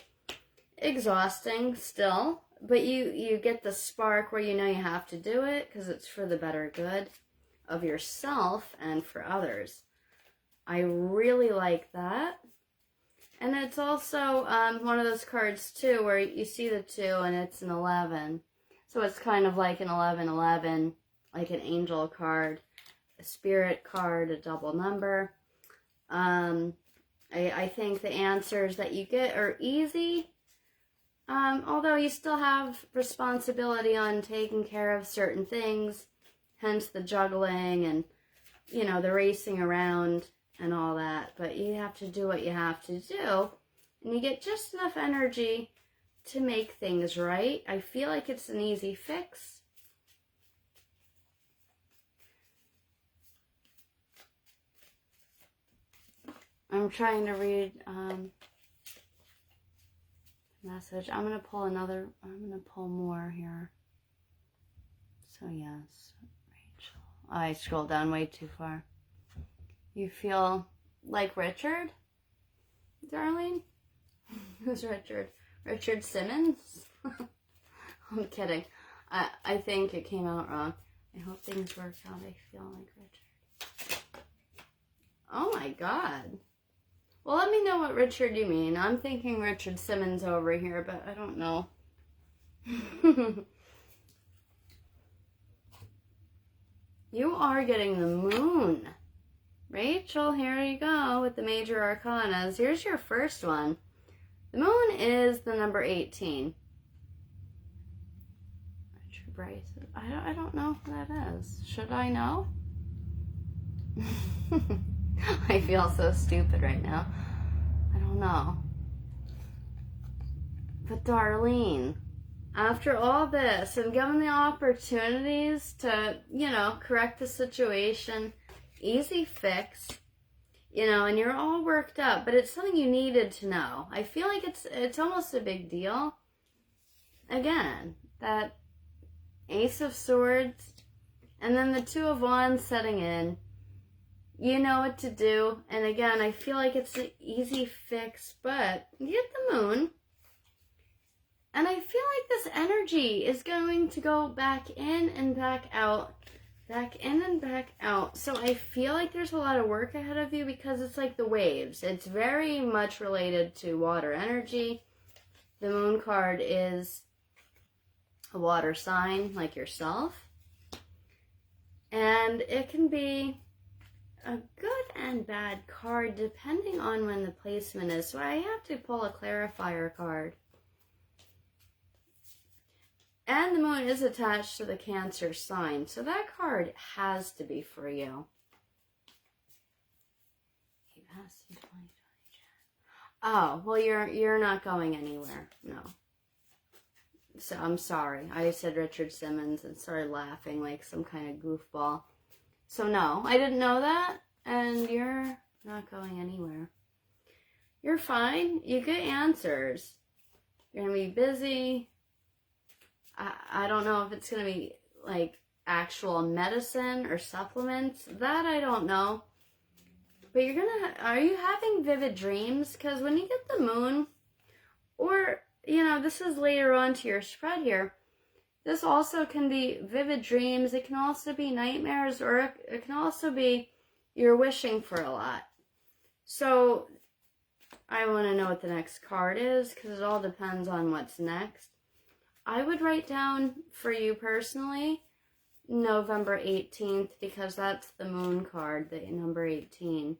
exhausting still. But you get the spark where you have to do it because it's for the better good of yourself and for others. I really like that. And it's also one of those cards, too, where you see the 2 and it's an 11. So it's kind of like an 11-11, like an angel card, a spirit card, a double number. I think the answers that you get are easy, although you still have responsibility on taking care of certain things, hence the juggling and, the racing around and all that, but you have to do what you have to do, and you get just enough energy to make things right. I feel like it's an easy fix. I'm trying to read message. I'm going to pull more here. So yes, Rachel. I scrolled down way too far. You feel like Richard, Darlene? Who's Richard? Richard Simmons? I'm kidding. I think it came out wrong. I hope things work out. I feel like Richard. Oh my God. Well, let me know what Richard you mean. I'm thinking Richard Simmons over here, but I don't know. You are getting the moon. Rachel, here you go with the major arcanas. Here's your first one. The moon is the number 18. Richard Bryce. I don't know who that is. Should I know? I feel so stupid right now. I don't know. But Darlene, after all this and given the opportunities to, correct the situation, easy fix, and you're all worked up, but it's something you needed to know. I feel like it's almost a big deal. Again, that Ace of Swords and then the Two of Wands setting in. You know what to do. And again, I feel like it's an easy fix, but you get the moon. And I feel like this energy is going to go back in and back out. Back in and back out. So I feel like there's a lot of work ahead of you because it's like the waves. It's very much related to water energy. The moon card is a water sign like yourself. And it can be a good and bad card depending on when the placement is. So I have to pull a clarifier card. And the moon is attached to the Cancer sign. So that card has to be for you. Oh, well, you're not going anywhere. No. So I'm sorry. I said Richard Simmons and started laughing like some kind of goofball. So no, I didn't know that. And you're not going anywhere. You're fine. You get answers. You're going to be busy. I don't know if it's going to be like actual medicine or supplements. That I don't know. But are you having vivid dreams? Because when you get the moon, or, this is later on to your spread here. This also can be vivid dreams. It can also be nightmares, or it can also be you're wishing for a lot. So I want to know what the next card is because it all depends on what's next. I would write down for you personally November 18th because that's the moon card, the number 18.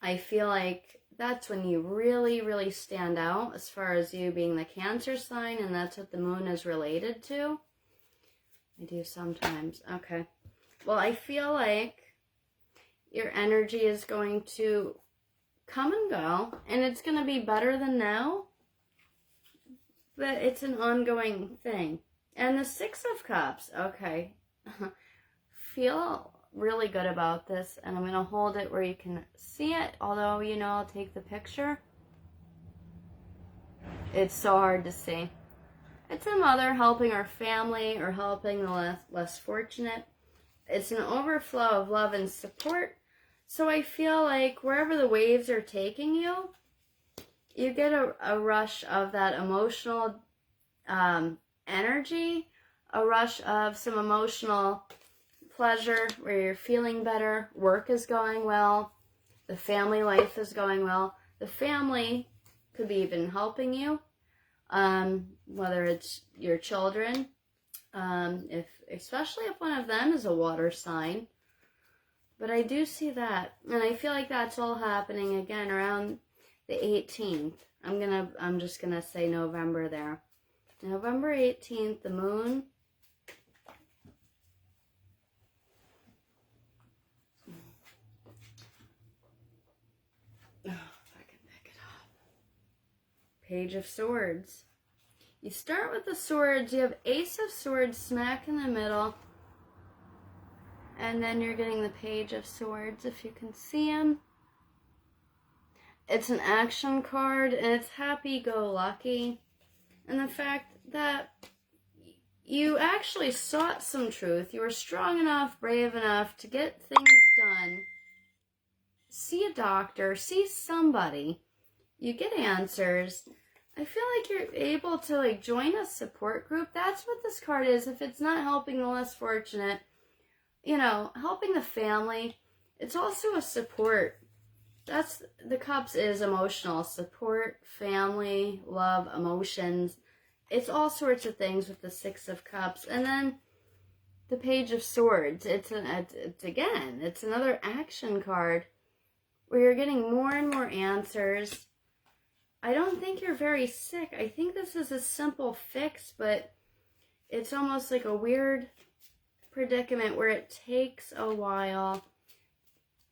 I feel like that's when you really, really stand out as far as you being the Cancer sign, and that's what the moon is related to. I do sometimes. Okay. Well, I feel like your energy is going to come and go, and it's going to be better than now. But it's an ongoing thing. And the Six of Cups. Okay. Feel really good about this. And I'm going to hold it where you can see it. Although, I'll take the picture. It's so hard to see. It's a mother helping her family or helping the less fortunate. It's an overflow of love and support. So I feel like wherever the waves are taking you, you get a rush of that emotional energy, a rush of some emotional pleasure where you're feeling better, work is going well, the family life is going well. The family could be even helping you, whether it's your children, especially if one of them is a water sign. But I do see that, and I feel like that's all happening again around the 18th. I'm just gonna say November there. November 18th, the moon. Oh, if I can pick it up. Page of Swords. You start with the swords. You have Ace of Swords smack in the middle. And then you're getting the Page of Swords, if you can see him. It's an action card, and it's happy-go-lucky. And the fact that, you actually sought some truth. You were strong enough, brave enough to get things done. See a doctor, see somebody. You get answers. I feel like you're able to like join a support group. That's what this card is. If it's not helping the less fortunate, you know, helping the family, it's also a support. That's the cups is emotional support, family, love, emotions. It's all sorts of things with the Six of Cups. And then the Page of Swords. It's another action card where you're getting more and more answers. I don't think you're very sick. I think this is a simple fix, but it's almost like a weird predicament where it takes a while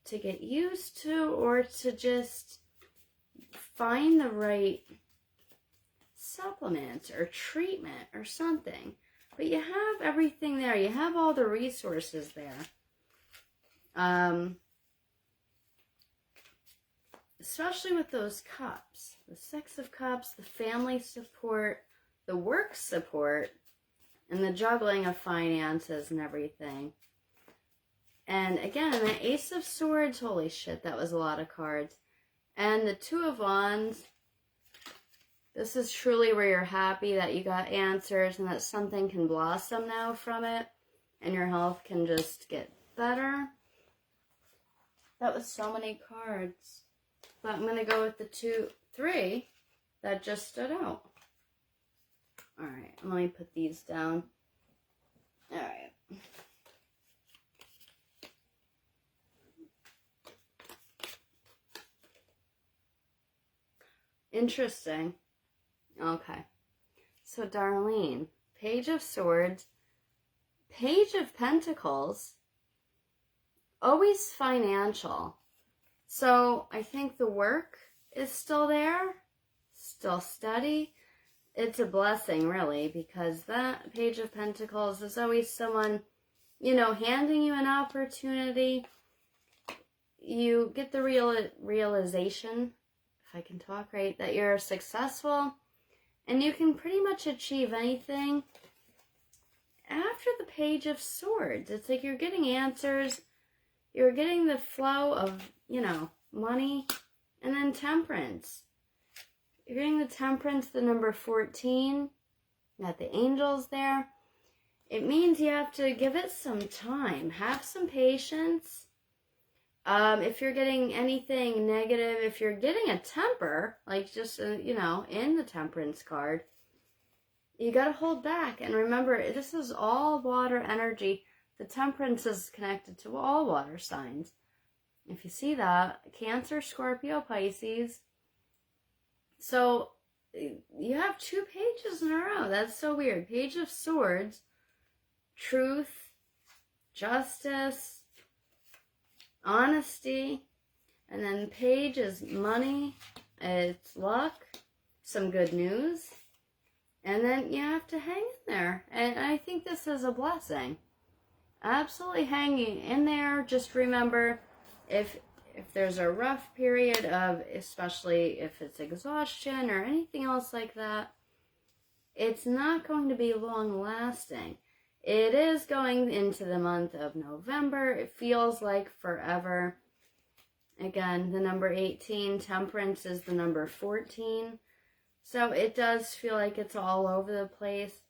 to get used to or to just find the right supplement or treatment or something. But you have everything there. You have all the resources there. Especially with those cups. The Six of Cups, the family support, the work support, and the juggling of finances and everything. And again, the Ace of Swords, holy shit, that was a lot of cards. And the Two of Wands, this is truly where you're happy that you got answers and that something can blossom now from it and your health can just get better. That was so many cards. But I'm going to go with the 3 that just stood out. Alright, let me put these down. Alright. Interesting. Okay. So, Darlene, Page of Swords, Page of Pentacles, always financial. So, I think the work is still there, still steady. It's a blessing, really, because that Page of Pentacles is always someone, you know, handing you an opportunity. You get the realization, if I can talk right, that you're successful and you can pretty much achieve anything. After the Page of Swords, it's like you're getting answers, you're getting the flow of, you know, money, and then Temperance. You're getting the Temperance, the number 14, got the angels there. It means you have to give it some time, have some patience. If you're getting anything negative, if you're getting a temper, like just, you know, in the Temperance card, you got to hold back. And remember, this is all water energy. The Temperance is connected to all water signs. If you see that, Cancer, Scorpio, Pisces. So you have 2 pages in a row. That's so weird. Page of Swords, truth, justice, honesty, and then page is money, it's luck, some good news, and then you have to hang in there. And I think this is a blessing. Absolutely hanging in there. Just remember, if there's a rough period of, especially if it's exhaustion or anything else like that, it's not going to be long lasting. It is going into the month of November. It feels like forever. Again, the number 18, Temperance is the number 14. So it does feel like it's all over the place.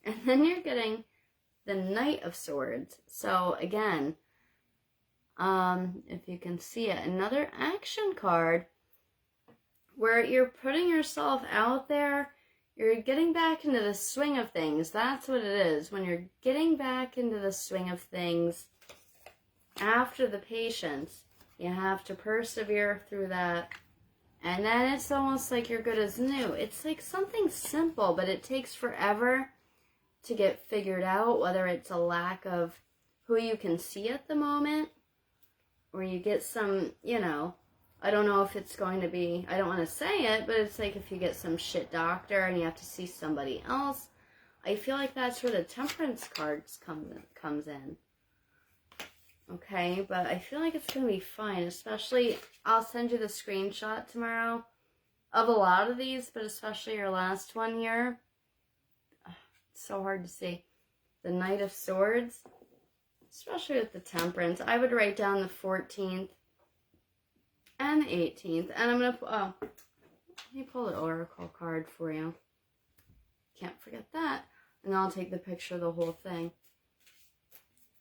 And then you're getting the Knight of Swords. So again, if you can see it, another action card where you're putting yourself out there. You're getting back into the swing of things. That's what it is. When you're getting back into the swing of things, after the patience, you have to persevere through that. And then it's almost like you're good as new. It's like something simple, but it takes forever to get figured out, whether it's a lack of who you can see at the moment, or you get some, you know, I don't know if it's going to be, I don't want to say it, but it's like if you get some shit doctor and you have to see somebody else. I feel like that's where the Temperance cards comes in. Okay, but I feel like it's going to be fine, especially, I'll send you the screenshot tomorrow of a lot of these, but especially your last one here. It's so hard to see. The Knight of Swords, especially with the Temperance. I would write down the 14th and the 18th. And I'm going to, let me pull the Oracle card for you. Can't forget that. And I'll take the picture of the whole thing.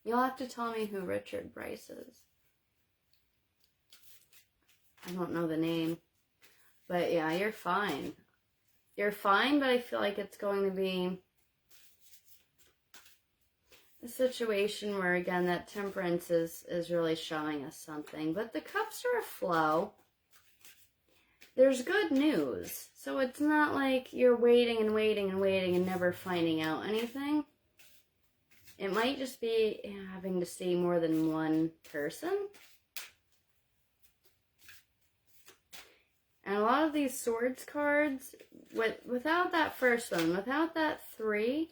You'll have to tell me who Richard Bryce is. I don't know the name. But yeah, you're fine. You're fine, but I feel like it's going to be a situation where, again, that Temperance is really showing us something. But the Cups are a flow. There's good news. So it's not like you're waiting and waiting and waiting and never finding out anything. It might just be having to see more than one person. And a lot of these Swords cards, without that first one, without that 3,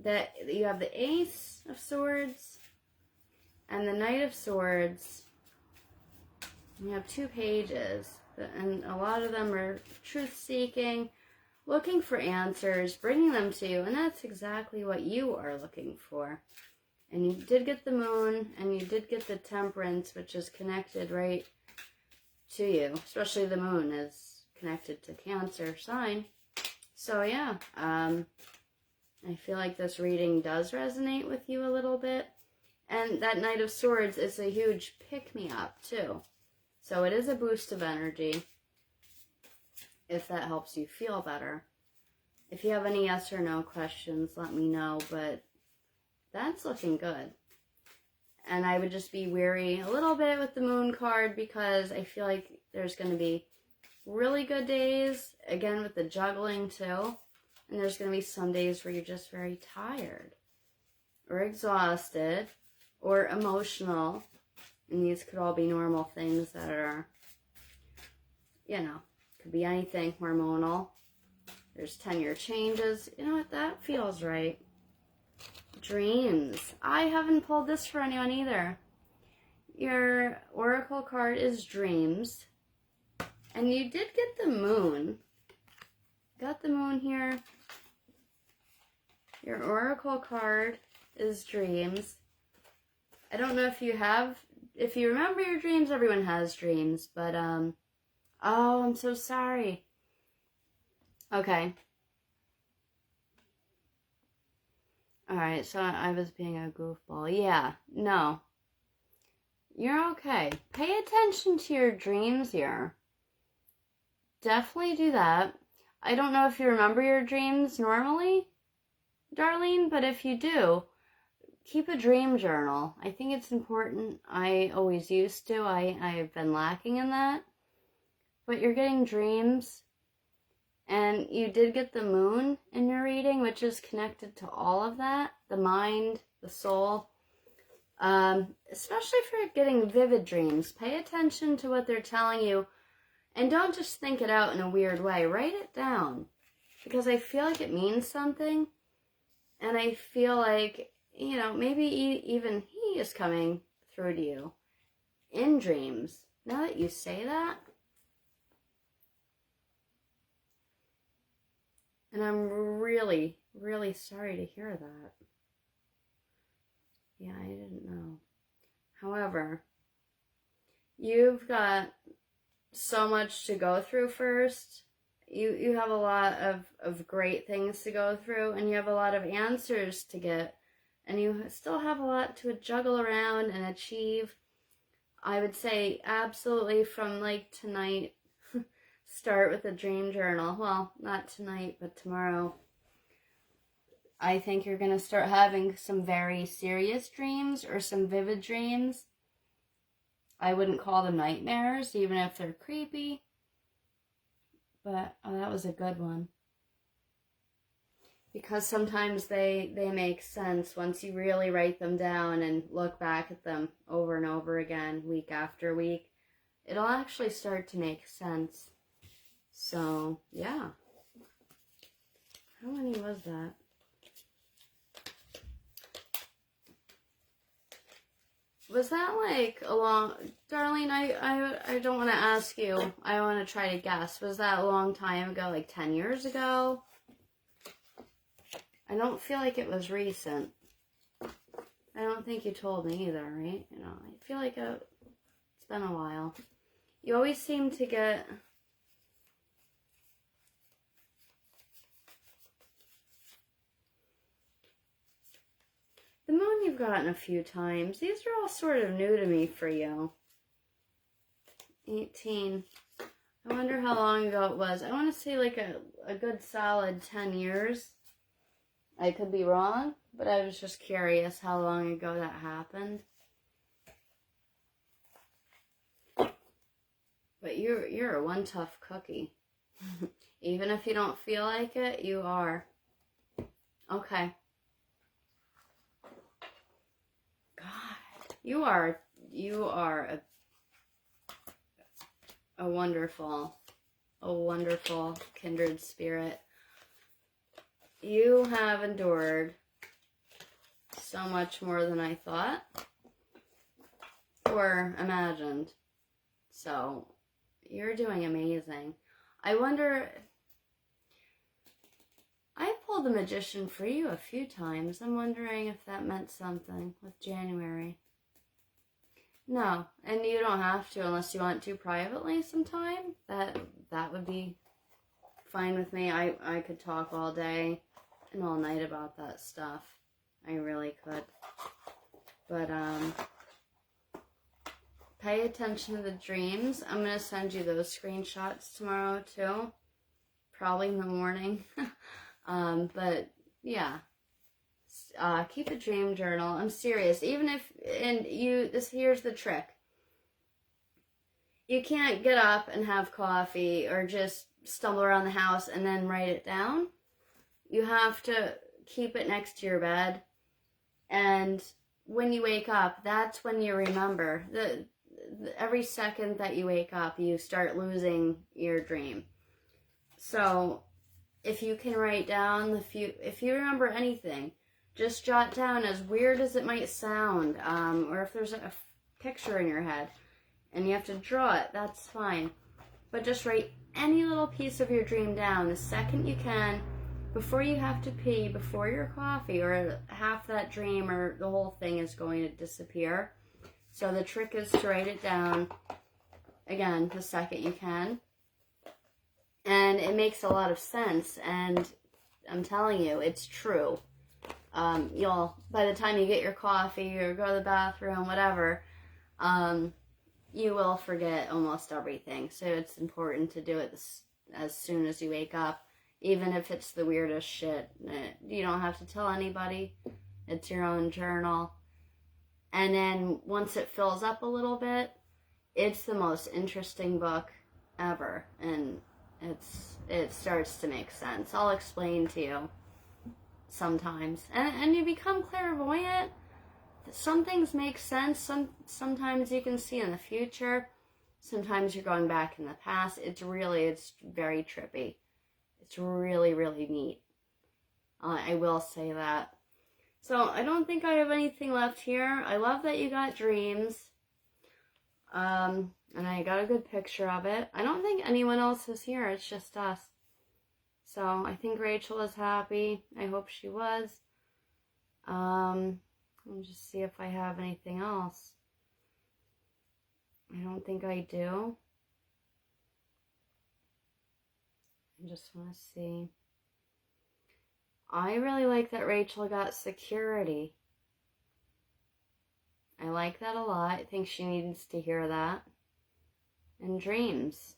that you have the Ace of Swords and the Knight of Swords. You have 2 pages, and a lot of them are truth-seeking, looking for answers, bringing them to you, and that's exactly what you are looking for. And you did get the Moon, and you did get the Temperance, which is connected right to you, especially the Moon is connected to Cancer sign. So yeah, I feel like this reading does resonate with you a little bit. And that Knight of Swords is a huge pick-me-up too. So it is a boost of energy, if that helps you feel better. If you have any yes or no questions, let me know, but that's looking good. And I would just be wary a little bit with the Moon card because I feel like there's going to be really good days, again with the juggling too. And there's going to be some days where you're just very tired or exhausted or emotional. And these could all be normal things that are, you know, could be anything hormonal. There's 10-year changes. You know what? That feels right. Dreams. I haven't pulled this for anyone either. Your Oracle card is Dreams. And you did get the Moon. Got the Moon here. Your Oracle card is Dreams. I don't know if you remember your dreams. Everyone has dreams, but oh, I'm so sorry. Okay. Alright, so I was being a goofball. Yeah, no. You're okay. Pay attention to your dreams here. Definitely do that. I don't know if you remember your dreams normally, Darlene, but if you do, keep a dream journal. I think it's important. I always used to. I've been lacking in that. But you're getting dreams. And you did get the Moon in your reading, which is connected to all of that. The mind, the soul. Especially for getting vivid dreams. Pay attention to what they're telling you. And don't just think it out in a weird way. Write it down. Because I feel like it means something. And I feel like, you know, maybe even he is coming through to you in dreams. Now that you say that. And I'm really, really sorry to hear that. Yeah, I didn't know. However, you've got so much to go through first. You have a lot of great things to go through, and you have a lot of answers to get, and you still have a lot to juggle around and achieve. I would say absolutely from like tonight, start with a dream journal. Well, not tonight, but tomorrow. I think you're going to start having some very serious dreams or some vivid dreams. I wouldn't call them nightmares, even if they're creepy. But that was a good one. Because sometimes they make sense once you really write them down and look back at them over and over again, week after week. It'll actually start to make sense. So, yeah. How many was that? Was that like a long... Darlene, I don't want to ask you. I want to try to guess. Was that a long time ago, like 10 years ago? I don't feel like it was recent. I don't think you told me either, right? You know, I feel like it's been a while. You always seem to get... The moon you've gotten a few times. These are all sort of new to me for you. 18. I wonder how long ago it was. I want to say like a good solid 10 years. I could be wrong, but I was just curious how long ago that happened. But you're a one tough cookie. Even if you don't feel like it, you are. Okay. God, you are a wonderful kindred spirit. You have endured so much more than I thought or imagined. So, you're doing amazing. I wonder... I pulled the Magician for you a few times. I'm wondering if that meant something with January. No, and you don't have to unless you want to privately sometime. That would be fine with me. I could talk all day and all night about that stuff. I really could. But, pay attention to the dreams. I'm going to send you those screenshots tomorrow, too. Probably in the morning. But, yeah. Keep a dream journal. I'm serious. Even if, here's the trick. You can't get up and have coffee or just stumble around the house and then write it down. You have to keep it next to your bed. And when you wake up, that's when you remember. Every second that you wake up, you start losing your dream. So, if you can write down if you remember anything, just jot down, as weird as it might sound, or if there's a picture in your head and you have to draw it, that's fine. But just write any little piece of your dream down the second you can, before you have to pee, before your coffee, or half that dream or the whole thing is going to disappear. So the trick is to write it down, again, the second you can. And it makes a lot of sense, and I'm telling you, it's true. By the time you get your coffee or go to the bathroom, whatever, you will forget almost everything. So it's important to do it as soon as you wake up, even if it's the weirdest shit. You don't have to tell anybody. It's your own journal. And then once it fills up a little bit, it's the most interesting book ever. And it starts to make sense. I'll explain to you sometimes. And you become clairvoyant. Some things make sense. Sometimes you can see in the future. Sometimes you're going back in the past. It's very trippy. It's really, really neat. I will say that. So I don't think I have anything left here. I love that you got dreams. And I got a good picture of it. I don't think anyone else is here. It's just us. So I think Rachel is happy. I hope she was. Let me just see if I have anything else. I don't think I do. I just want to see. I really like that Rachel got security. I like that a lot. I think she needs to hear that. And dreams.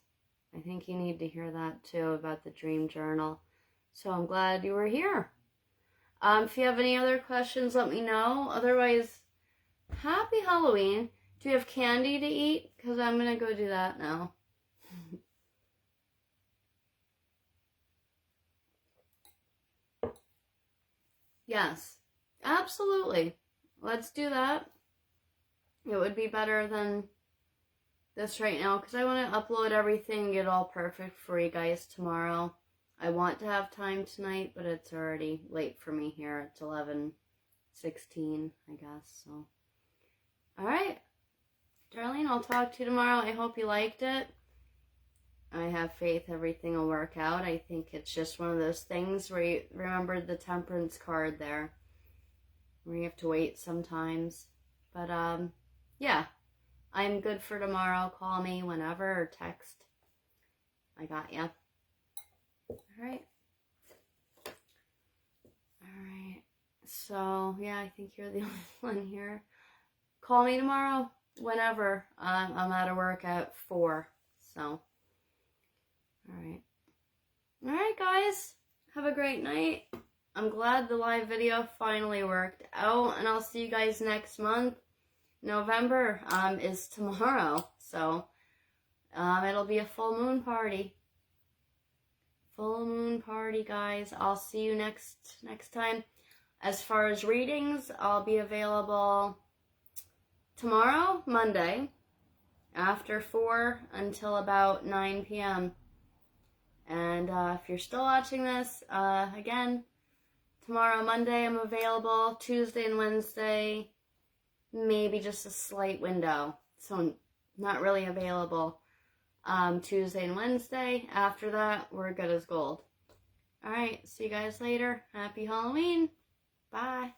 I think you need to hear that too about the dream journal. So I'm glad you were here. If you have any other questions, let me know. Otherwise, happy Halloween. Do you have candy to eat? Because I'm going to go do that now. Yes, absolutely. Let's do that. It would be better than this right now because I want to upload everything and get all perfect for you guys tomorrow. I want to have time tonight, but it's already late for me here. It's 11:16, I guess. So, all right, Darlene, I'll talk to you tomorrow. I hope you liked it. I have faith everything will work out. I think it's just one of those things where you remember the temperance card there, where you have to wait sometimes. But yeah, I'm good for tomorrow. Call me whenever or text. I got ya. All right. So yeah, I think you're the only one here. Call me tomorrow whenever. I'm out of work at 4. So all right guys, have a great night. I'm glad the live video finally worked out, and I'll see you guys next month. November is tomorrow, so it'll be a full moon party. Full moon party, guys. I'll see you next time. As far as readings, I'll be available tomorrow, Monday, after 4 until about 9 p.m. And if you're still watching this, again, tomorrow, Monday, I'm available. Tuesday and Wednesday, maybe just a slight window. So not really available. Tuesday and Wednesday. After that, we're good as gold. All right, see you guys later. Happy Halloween. Bye.